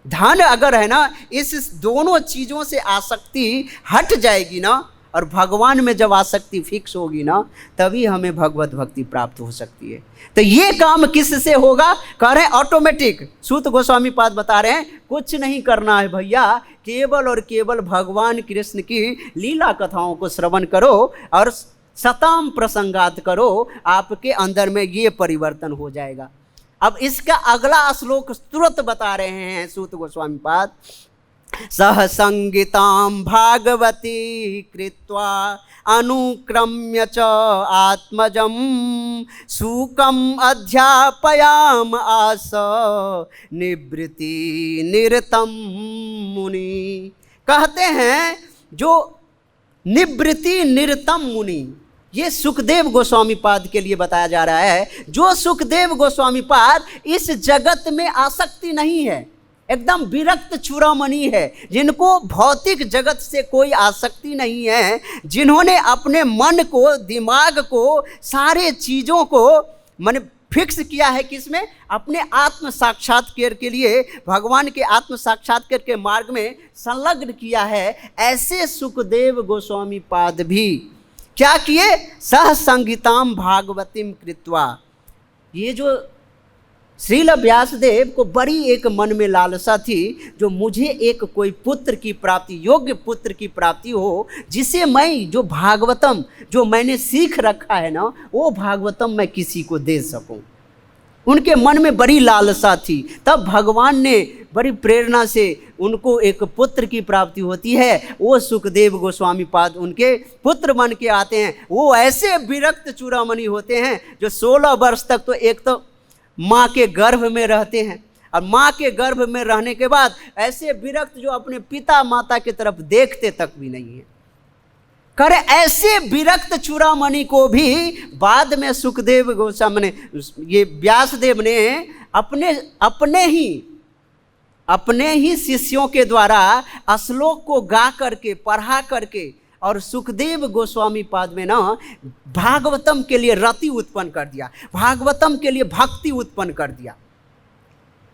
धन अगर है ना, इस दोनों चीज़ों से आसक्ति हट जाएगी ना, और भगवान में जब आसक्ति फिक्स होगी ना, तभी हमें भगवत भक्ति प्राप्त हो सकती है। तो ये काम किससे होगा? कह रहे हैं ऑटोमेटिक। सूत गोस्वामी पाद बता रहे हैं कुछ नहीं करना है भैया, केवल और केवल भगवान कृष्ण की लीला कथाओं को श्रवण करो और सताम प्रसंगात करो, आपके अंदर में ये परिवर्तन हो जाएगा। अब इसका अगला श्लोक तुरंत बता रहे हैं सूत गोस्वामी पाद। सह संगीताम भागवती कृत्वा अनुक्रम्य च आत्मजम सुकम अध्यापयाम आस निवृत्ति निरतम मुनि। कहते हैं जो निवृत्ति निरतम मुनि, ये सुखदेव गोस्वामी पाद के लिए बताया जा रहा है। जो सुखदेव गोस्वामी पाद इस जगत में आसक्ति नहीं है, एकदम विरक्त चूड़ामणि है, जिनको भौतिक जगत से कोई आसक्ति नहीं है, जिन्होंने अपने मन को, दिमाग को, सारे चीज़ों को माने फिक्स किया है किसमें? अपने आत्म साक्षात्कार के लिए, भगवान के आत्म साक्षात्कार के मार्ग में संलग्न किया है। ऐसे सुखदेव गोस्वामी पाद भी क्या किए? सह संगीताम भागवतीम कृत्वा। ये जो श्रील व्यासदेव को बड़ी एक मन में लालसा थी, जो मुझे एक कोई पुत्र की प्राप्ति, योग्य पुत्र की प्राप्ति हो, जिसे मैं जो भागवतम जो मैंने सीख रखा है ना, वो भागवतम मैं किसी को दे सकूं। उनके मन में बड़ी लालसा थी। तब भगवान ने बड़ी प्रेरणा से उनको एक पुत्र की प्राप्ति होती है। वो सुखदेव गोस्वामी पाद उनके पुत्र बन के आते हैं। वो ऐसे विरक्त चूड़ामणि होते हैं जो 16 वर्ष तक तो एक तो माँ के गर्भ में रहते हैं, और माँ के गर्भ में रहने के बाद ऐसे विरक्त जो अपने पिता माता की तरफ देखते तक भी नहीं है। करे ऐसे विरक्त चूड़ामणि को भी बाद में सुखदेव गोस्वामी ने, ये व्यासदेव ने अपने ही शिष्यों के द्वारा श्लोक को गा करके, पढ़ा करके, और सुखदेव गोस्वामी पाद में ना भागवतम के लिए रति उत्पन्न कर दिया, भागवतम के लिए भक्ति उत्पन्न कर दिया।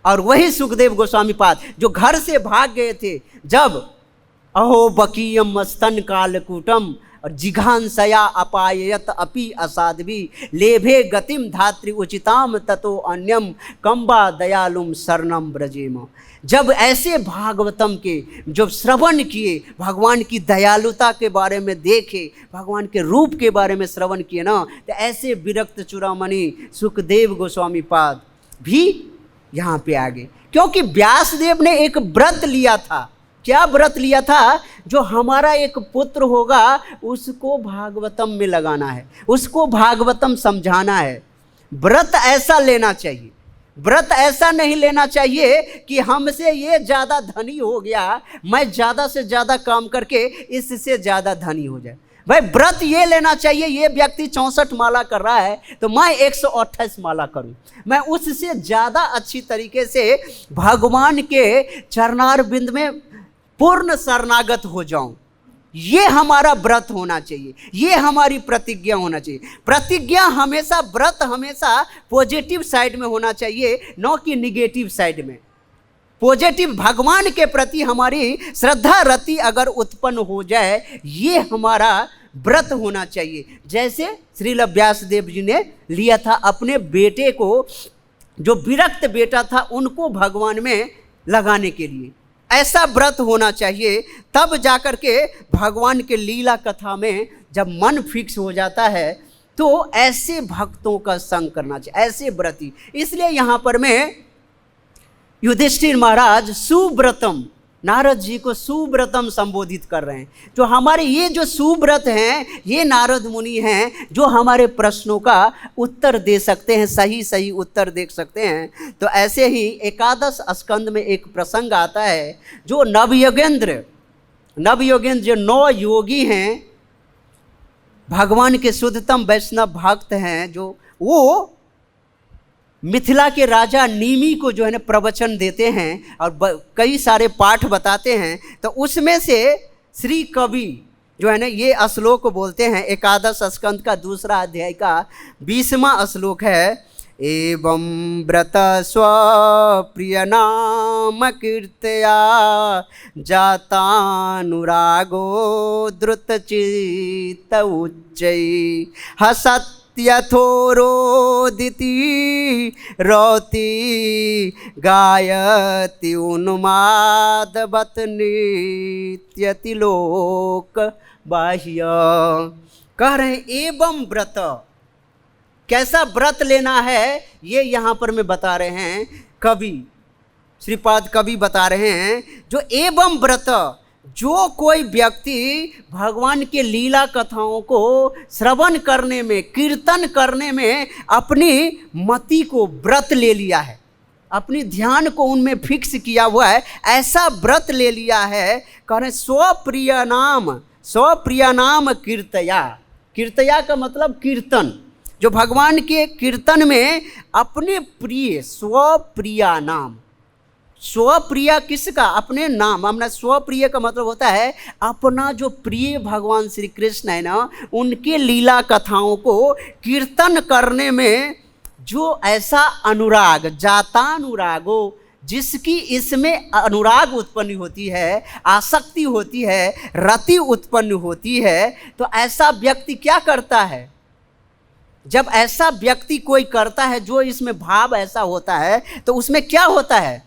और वही सुखदेव गोस्वामी पाद जो घर से भाग गए थे, जब अहो बकीयम स्तन कालकूटम और जिघांसया अपायत अपि असाध्वी लेभे गतिम धात्री उचिताम ततो अन्यम कम्बा दयालुम शरणम ब्रजेम। जब ऐसे भागवतम के जब श्रवण किए, भगवान की दयालुता के बारे में देखे, भगवान के रूप के बारे में श्रवण किए ना, तो ऐसे विरक्त चूड़ामणि सुखदेव गोस्वामी पाद भी यहाँ पे आ गए। क्योंकि व्यासदेव ने एक व्रत लिया था। क्या व्रत लिया था? जो हमारा एक पुत्र होगा उसको भागवतम में लगाना है, उसको भागवतम समझाना है। व्रत ऐसा लेना चाहिए, व्रत ऐसा नहीं लेना चाहिए कि हमसे ये ज़्यादा धनी हो गया, मैं ज़्यादा से ज़्यादा काम करके इससे ज़्यादा धनी हो जाए। भाई व्रत ये लेना चाहिए, ये व्यक्ति 64 माला कर रहा है तो मैं 128 माला करूं, मैं उससे ज़्यादा अच्छी तरीके से भगवान के चरणार बिंद में पूर्ण शरणागत हो जाऊं। ये हमारा व्रत होना चाहिए, ये हमारी प्रतिज्ञा होना चाहिए। प्रतिज्ञा हमेशा, व्रत हमेशा पॉजिटिव साइड में होना चाहिए, न कि निगेटिव साइड में। पॉजिटिव भगवान के प्रति हमारी श्रद्धा रति अगर उत्पन्न हो जाए, ये हमारा व्रत होना चाहिए। जैसे श्रील व्यास देव जी ने लिया था अपने बेटे को, जो विरक्त बेटा था उनको भगवान में लगाने के लिए। ऐसा व्रत होना चाहिए, तब जाकर के भगवान के लीला कथा में जब मन फिक्स हो जाता है तो ऐसे भक्तों का संग करना चाहिए, ऐसे व्रती। इसलिए यहाँ पर मैं युधिष्ठिर महाराज सुव्रतम, नारद जी को सुव्रतम संबोधित कर रहे हैं। जो हमारे ये जो सुव्रत हैं, ये नारद मुनि हैं जो हमारे प्रश्नों का उत्तर दे सकते हैं, सही सही उत्तर दे सकते हैं। तो ऐसे ही एकादश स्कंद में एक प्रसंग आता है, जो नवयोगेंद्र जो 9 योगी हैं, भगवान के शुद्धतम वैष्णव भक्त हैं, जो वो मिथिला के राजा नीमी को जो है ना प्रवचन देते हैं और कई सारे पाठ बताते हैं। तो उसमें से श्री कवि जो है ना ये श्लोक बोलते हैं, एकादश स्कंद का 2 अध्याय का 20वां श्लोक है, एवं व्रत स्वप्रिय नाम कीर्तया जातानुरागो द्रुतचित्त उच्चै हसत् यथोरोदिति रौति गायति उन्मादवत नित्यति लोक बाह्य। कह रहे हैं एवं व्रत, कैसा व्रत लेना है ये यहाँ पर मैं बता रहे हैं, कवि श्रीपाद कवि बता रहे हैं। जो एवं व्रत, जो कोई व्यक्ति भगवान के लीला कथाओं को श्रवण करने में, कीर्तन करने में अपनी मति को व्रत ले लिया है, अपनी ध्यान को उनमें फिक्स किया हुआ है, ऐसा व्रत ले लिया है। कहें स्वप्रिय नाम कीर्तया। कीर्तया का मतलब कीर्तन, जो भगवान के कीर्तन में अपने प्रिय, स्वप्रिया नाम। स्वप्रिय किसका? अपने नाम। हमने स्वप्रिय का मतलब होता है अपना जो प्रिय भगवान श्री कृष्ण है ना, उनके लीला कथाओं को कीर्तन करने में जो ऐसा अनुराग, जातानुरागो, जिसकी इसमें अनुराग उत्पन्न होती है, आसक्ति होती है, रति उत्पन्न होती है, तो ऐसा व्यक्ति क्या करता है? जब ऐसा व्यक्ति कोई करता है, जो इसमें भाव ऐसा होता है, तो उसमें क्या होता है?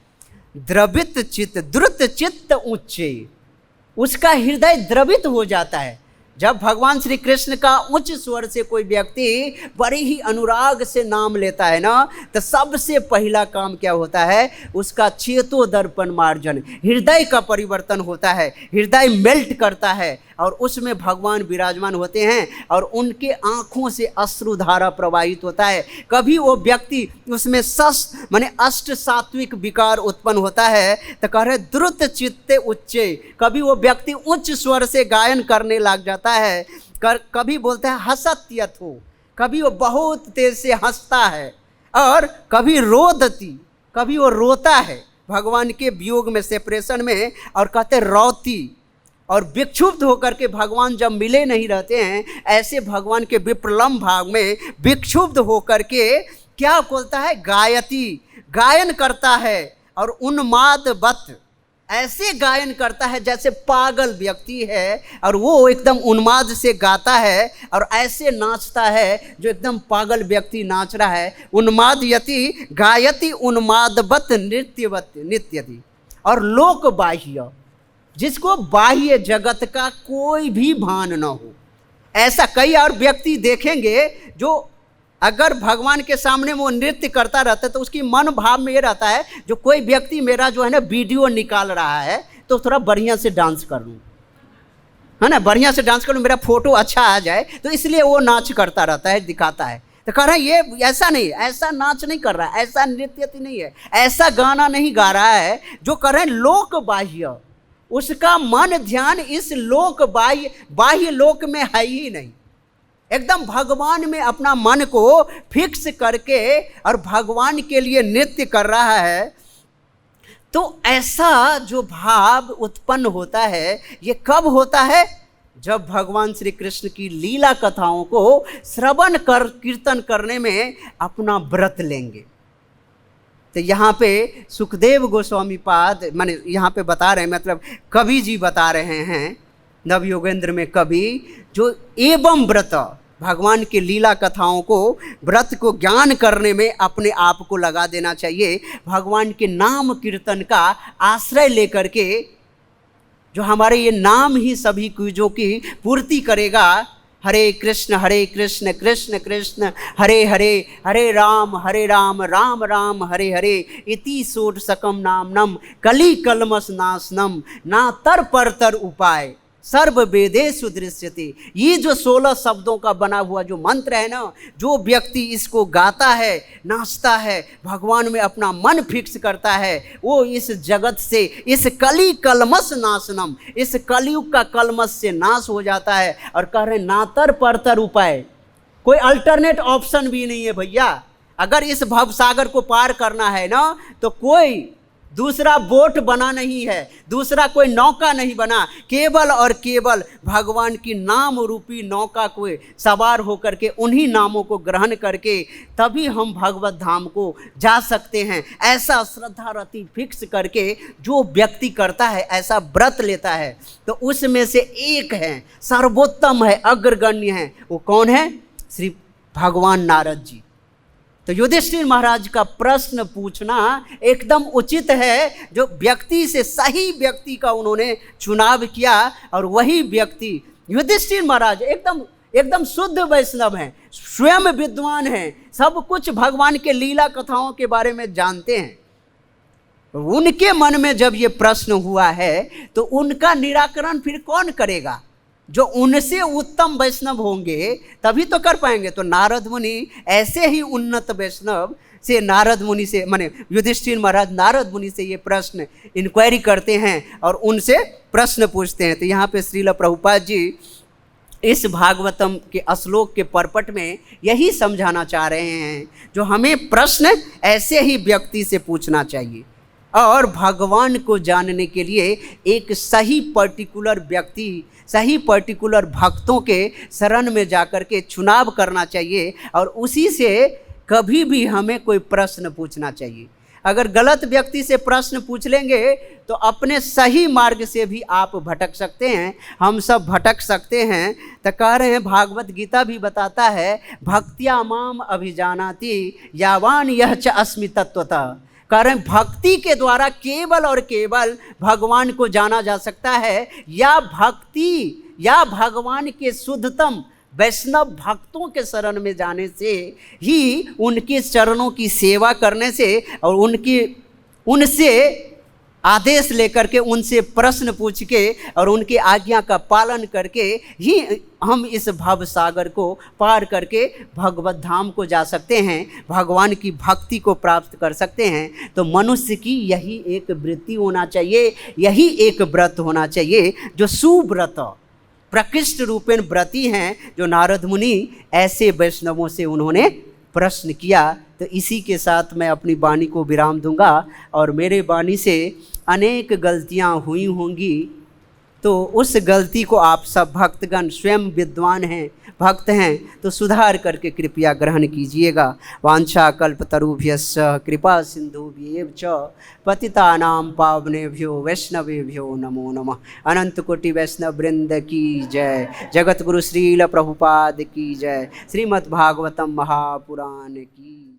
द्रवित चित्त, द्रुत चित्त उच्चे, उसका हृदय द्रवित हो जाता है। जब भगवान श्री कृष्ण का उच्च स्वर से कोई व्यक्ति बड़े ही अनुराग से नाम लेता है ना, तो सबसे पहला काम क्या होता है? उसका चेतो दर्पण मार्जन, हृदय का परिवर्तन होता है, हृदय मेल्ट करता है और उसमें भगवान विराजमान होते हैं और उनके आँखों से अश्रुधारा प्रवाहित होता है। कभी वो व्यक्ति उसमें माने अष्ट सात्विक विकार उत्पन्न होता है, तो कह रहे द्रुत चित्ते उच्चे, कभी वो व्यक्ति उच्च स्वर से गायन करने लग जाता है। कभी बोलते हैं हसत यथो, कभी वो बहुत तेज से हंसता है, और कभी रोदती, कभी वो रोता है भगवान के वियोग में, सेपरेशन में, और कहते रौती, और विक्षुब्ध होकर के भगवान जब मिले नहीं रहते हैं, ऐसे भगवान के विप्रलम्ब भाग में विक्षुब्ध होकर के क्या बोलता है? गायती, गायन करता है, और उन्मादवत, ऐसे गायन करता है जैसे पागल व्यक्ति है, और वो एकदम उन्माद से गाता है और ऐसे नाचता है जो एकदम पागल व्यक्ति नाच रहा है। उन्मादयति गायति उन्मादवत नित्यति। और लोक बाह्य, जिसको बाह्य जगत का कोई भी भान न हो। ऐसा कई और व्यक्ति देखेंगे जो अगर भगवान के सामने वो नृत्य करता रहता है, तो उसकी मन भाव में ये रहता है, जो कोई व्यक्ति मेरा जो है ना वीडियो निकाल रहा है, तो थोड़ा बढ़िया से डांस कर लूँ, है ना, बढ़िया से डांस कर लूँ, मेरा फोटो अच्छा आ जाए, तो इसलिए वो नाच करता रहता है, दिखाता है। तो कह रहा है ये ऐसा नहीं, ऐसा नाच नहीं कर रहा है, ऐसा नृत्य नहीं है, ऐसा गाना नहीं गा रहा है जो कर रहे हैं लोक बाह्य, उसका मन ध्यान इस लोक बाह्य लोक में है ही नहीं, एकदम भगवान में अपना मन को फिक्स करके और भगवान के लिए नृत्य कर रहा है। तो ऐसा जो भाव उत्पन्न होता है ये कब होता है? जब भगवान श्री कृष्ण की लीला कथाओं को श्रवण कर कीर्तन करने में अपना व्रत लेंगे। तो यहाँ पे सुखदेव गोस्वामी पाद माने यहाँ पे बता रहे हैं, मतलब कवि जी बता रहे हैं, नवयोगेंद्र में कवि, जो एवं व्रत भगवान की लीला कथाओं को व्रत को ज्ञान करने में अपने आप को लगा देना चाहिए, भगवान के नाम कीर्तन का आश्रय लेकर के, जो हमारे ये नाम ही सभी चीज़ों की पूर्ति करेगा। हरे कृष्ण कृष्ण कृष्ण हरे हरे, हरे राम राम राम हरे हरे, इति षोडशकम नामनम कली कलमस नाशनम ना तर पर तर उपाय सर्व वेदेषु दृश्यते। ये जो 16 शब्दों का बना हुआ जो मंत्र है ना, जो व्यक्ति इसको गाता है, नाचता है, भगवान में अपना मन फिक्स करता है, वो इस जगत से, इस कली कलमस नाशनम, इस कलयुग का कलमस से नाश हो जाता है। और कह रहे नातर परतर उपाय, कोई अल्टरनेट ऑप्शन भी नहीं है भैया। अगर इस भवसागर को पार करना है ना, तो कोई दूसरा बोट बना नहीं है, दूसरा कोई नौका नहीं बना, केवल और केवल भगवान की नाम रूपी नौका को सवार होकर के उन्हीं नामों को ग्रहण करके तभी हम भगवत धाम को जा सकते हैं। ऐसा श्रद्धा रति फिक्स करके जो व्यक्ति करता है, ऐसा व्रत लेता है, तो उसमें से एक है, सर्वोत्तम है, अग्रगण्य है, वो कौन है? श्री भगवान नारद जी। तो युधिष्ठिर महाराज का प्रश्न पूछना एकदम उचित है, जो व्यक्ति से सही व्यक्ति का उन्होंने चुनाव किया, और वही व्यक्ति युधिष्ठिर महाराज एकदम शुद्ध वैष्णव हैं, स्वयं विद्वान हैं, सब कुछ भगवान के लीला कथाओं के बारे में जानते हैं। उनके मन में जब ये प्रश्न हुआ है तो उनका निराकरण फिर कौन करेगा? जो उनसे उत्तम वैष्णव होंगे तभी तो कर पाएंगे। तो नारद मुनि ऐसे ही उन्नत वैष्णव से नारद मुनि से माने युधिष्ठिर महाराज नारद मुनि से ये प्रश्न इंक्वायरी करते हैं और उनसे प्रश्न पूछते हैं। तो यहाँ पे श्रील प्रभुपाद जी इस भागवतम के श्लोक के परपट में यही समझाना चाह रहे हैं, जो हमें प्रश्न ऐसे ही व्यक्ति से पूछना चाहिए, और भगवान को जानने के लिए एक सही पर्टिकुलर व्यक्ति, सही पर्टिकुलर भक्तों के शरण में जाकर के चुनाव करना चाहिए, और उसी से कभी भी हमें कोई प्रश्न पूछना चाहिए। अगर गलत व्यक्ति से प्रश्न पूछ लेंगे तो अपने सही मार्ग से भी आप भटक सकते हैं, हम सब भटक सकते हैं। तो कह रहे हैं, भागवत गीता भी बताता है, भक्त्या माम अभिजानाति यावान यह च अस्मि तत्वतः। कारण भक्ति के द्वारा केवल और केवल भगवान को जाना जा सकता है, या भक्ति या भगवान के शुद्धतम वैष्णव भक्तों के शरण में जाने से ही, उनके चरणों की सेवा करने से और उनसे आदेश लेकर के, उनसे प्रश्न पूछ के और उनकी आज्ञा का पालन करके ही हम इस भव सागर को पार करके भगवत धाम को जा सकते हैं, भगवान की भक्ति को प्राप्त कर सकते हैं। तो मनुष्य की यही एक वृत्ति होना चाहिए, यही एक व्रत होना चाहिए, जो सुव्रत प्रकृष्ट रूपेण व्रती हैं, जो नारद मुनि ऐसे वैष्णवों से उन्होंने प्रश्न किया। तो इसी के साथ मैं अपनी वाणी को विराम दूंगा, और मेरे वाणी से अनेक गलतियां हुई होंगी, तो उस गलती को आप सब भक्तगण स्वयं विद्वान हैं, भक्त हैं, तो सुधार करके कृपया ग्रहण कीजिएगा। वांछा कल्पतरुभ्यश्च कृपा सिंधुभ्येव च पतितानां पावनेभ्यो वैष्णवेभ्यो नमो नमः। अनंत कोटि वैष्णव वृंद की जय। जगत गुरु श्रील प्रभुपाद की जय। श्रीमद् भागवतम महापुराण की